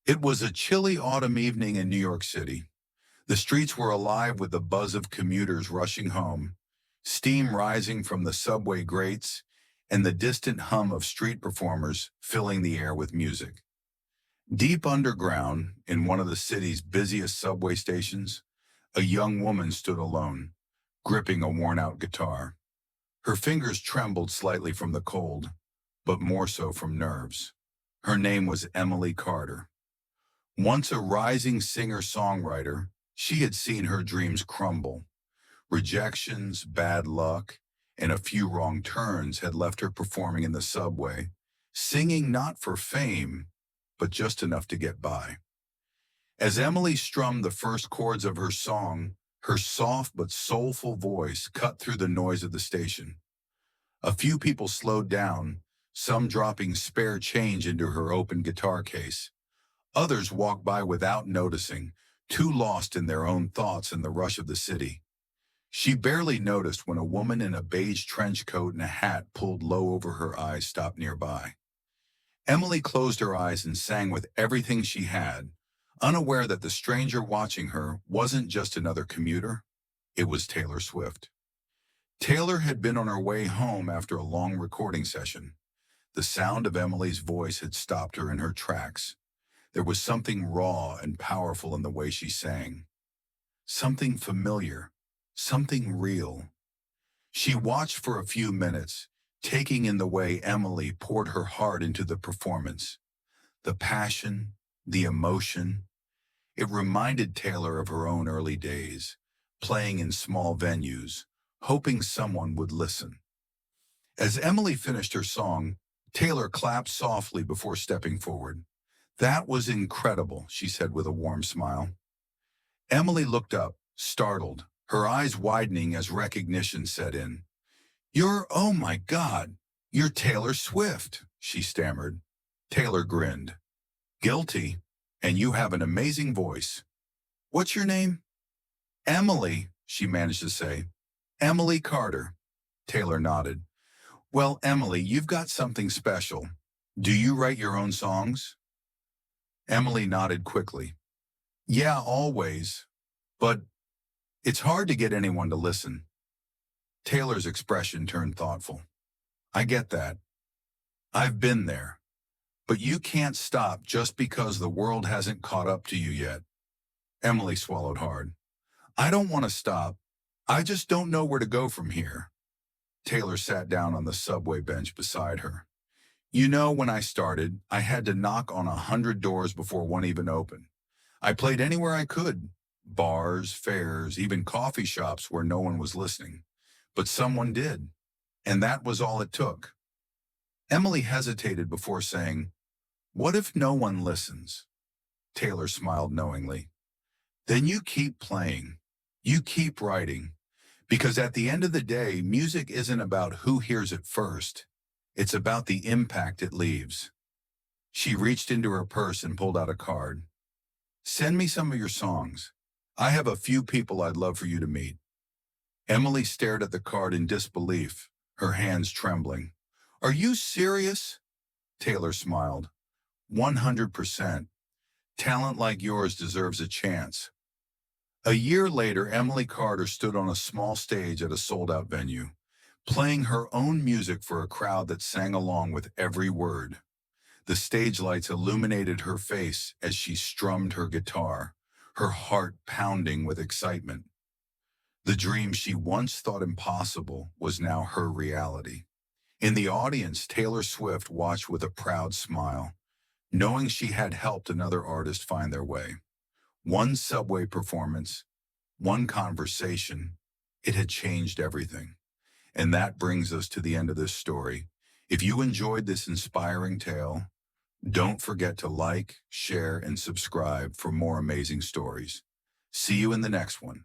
It was a chilly autumn evening in New York City. The streets were alive with the buzz of commuters rushing home, steam rising from the subway grates, and the distant hum of street performers filling the air with music. Deep underground, in one of the city's busiest subway stations, a young woman stood alone, gripping a worn-out guitar. Her fingers trembled slightly from the cold, but more so from nerves. Her name was Emily Carter. Once a rising singer-songwriter, she had seen her dreams crumble. Rejections, bad luck, and a few wrong turns had left her performing in the subway, singing not for fame, but just enough to get by. As Emily strummed the first chords of her song, her soft but soulful voice cut through the noise of the station. A few people slowed down, some dropping spare change into her open guitar case. Others walked by without noticing, too lost in their own thoughts in the rush of the city. She barely noticed when a woman in a beige trench coat and a hat pulled low over her eyes stopped nearby. Emily closed her eyes and sang with everything she had, unaware that the stranger watching her wasn't just another commuter, it was Taylor Swift. Taylor had been on her way home after a long recording session. The sound of Emily's voice had stopped her in her tracks. There was something raw and powerful in the way she sang. Something familiar, something real. She watched for a few minutes, taking in the way Emily poured her heart into the performance. The passion, the emotion. It reminded Taylor of her own early days, playing in small venues, hoping someone would listen. As Emily finished her song, Taylor clapped softly before stepping forward. "That was incredible," she said with a warm smile. Emily looked up, startled, her eyes widening as recognition set in. Oh my God, you're Taylor Swift," she stammered. Taylor grinned. "Guilty, and you have an amazing voice. What's your name?" "Emily," she managed to say. "Emily Carter." Taylor nodded. "Well, Emily, you've got something special. Do you write your own songs?" Emily nodded quickly. "Yeah, always. But it's hard to get anyone to listen." Taylor's expression turned thoughtful. "I get that. I've been there. But you can't stop just because the world hasn't caught up to you yet." Emily swallowed hard. "I don't want to stop. I just don't know where to go from here." Taylor sat down on the subway bench beside her. When I started, I had to knock on 100 doors before one even opened. I played anywhere I could. Bars, fairs, even coffee shops where no one was listening. But someone did. And that was all it took." Emily hesitated before saying, "What if no one listens?" Taylor smiled knowingly. "Then you keep playing. You keep writing. Because at the end of the day, music isn't about who hears it first. It's about the impact it leaves." She reached into her purse and pulled out a card. "Send me some of your songs. I have a few people I'd love for you to meet." Emily stared at the card in disbelief, her hands trembling. "Are you serious?" Taylor smiled. 100%. Talent like yours deserves a chance." A year later, Emily Carter stood on a small stage at a sold-out venue, playing her own music for a crowd that sang along with every word. The stage lights illuminated her face as she strummed her guitar, her heart pounding with excitement. The dream she once thought impossible was now her reality. In the audience, Taylor Swift watched with a proud smile, knowing she had helped another artist find their way. One subway performance, one conversation, it had changed everything. And that brings us to the end of this story. If you enjoyed this inspiring tale, don't forget to like, share, and subscribe for more amazing stories. See you in the next one.